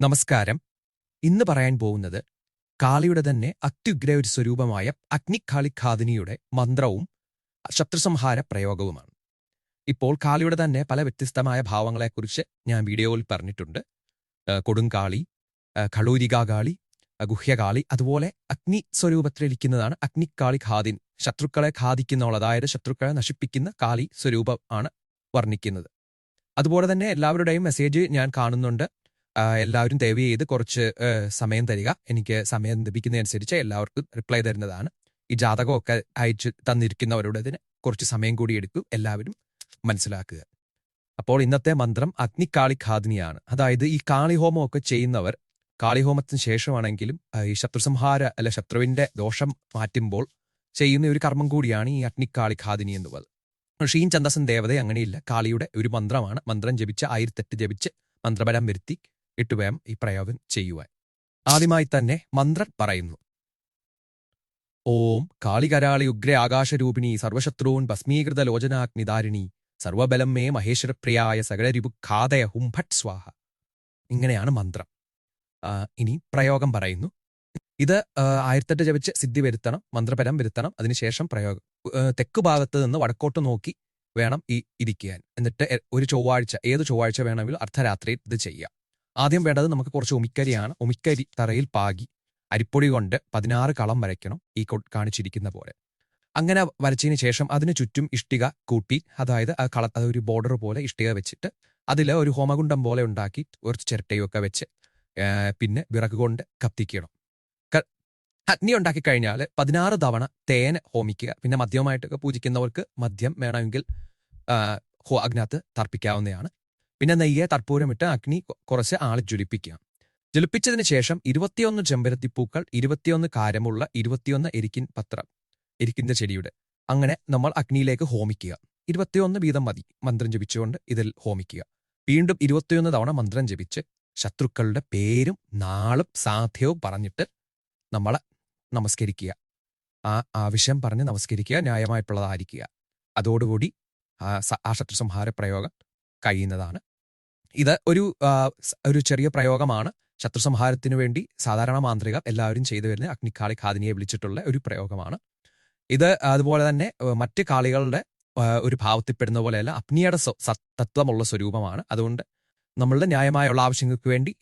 നമസ്കാരം. ഇന്ന് പറയാൻ പോകുന്നത് കാളിയുടെ തന്നെ അത്യുഗ്ര ഒരു സ്വരൂപമായ അഗ്നികാളിഖാദിനിയുടെ മന്ത്രവും ശത്രുസംഹാര പ്രയോഗവുമാണ്. ഇപ്പോൾ കാളിയുടെ തന്നെ പല വ്യത്യസ്തമായ ഭാവങ്ങളെക്കുറിച്ച് ഞാൻ വീഡിയോയിൽ പറഞ്ഞിട്ടുണ്ട്. കൊടുങ്കാളി, കളൂരികാകാളി, ഗുഹ്യകാളി, അതുപോലെ അഗ്നി സ്വരൂപത്തിലിരിക്കുന്നതാണ് അഗ്നികാളിഖാദിൻ. ശത്രുക്കളെ ഖാദിക്കുന്നവൾ, അതായത് ശത്രുക്കളെ നശിപ്പിക്കുന്ന കാളി സ്വരൂപം ആണ് വർണ്ണിക്കുന്നത്. അതുപോലെ തന്നെ എല്ലാവരുടെയും മെസ്സേജ് ഞാൻ കാണുന്നുണ്ട്. എല്ലാവരും ദയവ് ചെയ്ത് കുറച്ച് സമയം തരിക. എനിക്ക് സമയം ലഭിക്കുന്നതനുസരിച്ച് എല്ലാവർക്കും റിപ്ലൈ തരുന്നതാണ്. ഈ ജാതകമൊക്കെ അയച്ചു തന്നിരിക്കുന്നവരുടേതിന് കുറച്ച് സമയം കൂടി എടുക്കും. എല്ലാവരും മനസ്സിലാക്കുക. അപ്പോൾ ഇന്നത്തെ മന്ത്രം അഗ്നികാളിഖാദിനിയാണ്. അതായത് ഈ കാളിഹോമമൊക്കെ ചെയ്യുന്നവർ കാളിഹോമത്തിന് ശേഷമാണെങ്കിലും ഈ ശത്രുസംഹാര അല്ല ശത്രുവിന്റെ ദോഷം മാറ്റുമ്പോൾ ചെയ്യുന്ന ഒരു കർമ്മം കൂടിയാണ് ഈ അഗ്നികാളിഖാദിനി എന്നുള്ളത്. ഷീൻ ചന്ദസൻ ദേവത അങ്ങനെയില്ല, കാളിയുടെ ഒരു മന്ത്രമാണ്. മന്ത്രം ജപിച്ച് 1008 ജപിച്ച് മന്ത്രബലം വരുത്തി വേണം ഈ പ്രയോഗം ചെയ്യുവാൻ. ആദ്യമായി തന്നെ മന്ത്രം പറയുന്നു. ഓം കാളികരാളി ഉഗ്ര ആകാശരൂപിണി സർവശത്രുൻ ഭസ്മീകൃത ലോചനാഗ്നിധാരിണി സർവബലം മേ മഹേശ്വരപ്രിയായ സകലരിപുഖാദയ ഹും ഭട്ട് സ്വാഹ. ഇങ്ങനെയാണ് മന്ത്രം. ഇനി പ്രയോഗം പറയുന്നു. ഇത് 1008 ജപിച്ച് സിദ്ധി വരുത്തണം, മന്ത്രബലം വരുത്തണം. അതിനുശേഷം പ്രയോഗം തെക്ക് ഭാഗത്ത് നിന്ന് വടക്കോട്ട് നോക്കി വേണം ഇരിക്കാൻ. എന്നിട്ട് ഒരു ചൊവ്വാഴ്ച, ഏത് ചൊവ്വാഴ്ച വേണമെങ്കിലും അർദ്ധരാത്രിയിൽ ഇത് ചെയ്യാം. ആദ്യം വേണ്ടത് നമുക്ക് കുറച്ച് ഉമിക്കരിയാണ്. ഉമിക്കരി തറയിൽ പാകി അരിപ്പൊടി കൊണ്ട് 16 കളം വരയ്ക്കണം, ഈ കാണിച്ചിരിക്കുന്ന പോലെ. അങ്ങനെ വരച്ചതിന് ശേഷം അതിന് ചുറ്റും ഇഷ്ടിക കൂട്ടി, അതായത് അതൊരു ബോർഡർ പോലെ ഇഷ്ടിക വെച്ചിട്ട് അതിൽ ഒരു ഹോമകുണ്ടം പോലെ ഉണ്ടാക്കി കുറച്ച് ചിരട്ടയൊക്കെ വെച്ച് പിന്നെ വിറക് കൊണ്ട് കത്തിക്കണം. അഗ്നി ഉണ്ടാക്കി കഴിഞ്ഞാൽ 16 തവണ തേൻ ഹോമിക്കുക. പിന്നെ മദ്യമായിട്ടൊക്കെ പൂജിക്കുന്നവർക്ക് മദ്യം വേണമെങ്കിൽ അഗ്നകത്ത് തർപ്പിക്കാവുന്നതാണ്. പിന്നെ നെയ്യെ കർപ്പൂരമിട്ട് അഗ്നി കുറച്ച് ആളി ജ്വലിപ്പിക്കുക. ജ്വലിപ്പിച്ചതിന് ശേഷം 21 ചെമ്പരത്തിപ്പൂക്കൾ, 21 കാരമുള്ള 21 എരിക്കിന്റെ ചെടിയുടെ അങ്ങനെ നമ്മൾ അഗ്നിയിലേക്ക് ഹോമിക്കുക. 21 വീതം മതി മന്ത്രം ജപിച്ചുകൊണ്ട് ഇതിൽ ഹോമിക്കുക. വീണ്ടും 21 തവണ മന്ത്രം ജപിച്ച് ശത്രുക്കളുടെ പേരും നാളും സാധ്യവും പറഞ്ഞിട്ട് നമ്മളെ നമസ്കരിക്കുക. ആ ആവശ്യം പറഞ്ഞ് നമസ്കരിക്കുക, ന്യായമായിട്ടുള്ളതായിരിക്കുക. അതോടുകൂടി ആ ശത്രുസംഹാര പ്രയോഗം കഴിയുന്നതാണ്. ഇത് ഒരു ചെറിയ പ്രയോഗമാണ്. ശത്രുസംഹാരത്തിനു വേണ്ടി സാധാരണ മാന്ത്രിക എല്ലാവരും ചെയ്തു വരുന്ന അഗ്നികാളിഖാദിനിയെ വിളിച്ചിട്ടുള്ള ഒരു പ്രയോഗമാണ് ഇത്. അതുപോലെ തന്നെ മറ്റ് കാളികളുടെ ഒരു ഭാവത്തിൽപ്പെടുന്ന പോലെയല്ല, അഗ്നിയുടെ തത്വമുള്ള സ്വരൂപമാണ്. അതുകൊണ്ട് നമ്മളുടെ ന്യായമായുള്ള ആവശ്യങ്ങൾക്ക് വേണ്ടി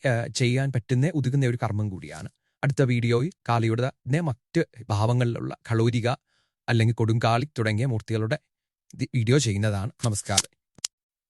ചെയ്യാൻ പറ്റുന്ന ഉതകുന്ന ഒരു കർമ്മം കൂടിയാണ്. അടുത്ത വീഡിയോയിൽ കാളിയുടെ മറ്റ് ഭാവങ്ങളിലുള്ള കളൂരിക അല്ലെങ്കിൽ കൊടുങ്കാളി തുടങ്ങിയ മൂർത്തികളുടെ വീഡിയോ ചെയ്യുന്നതാണ്. നമസ്കാരം.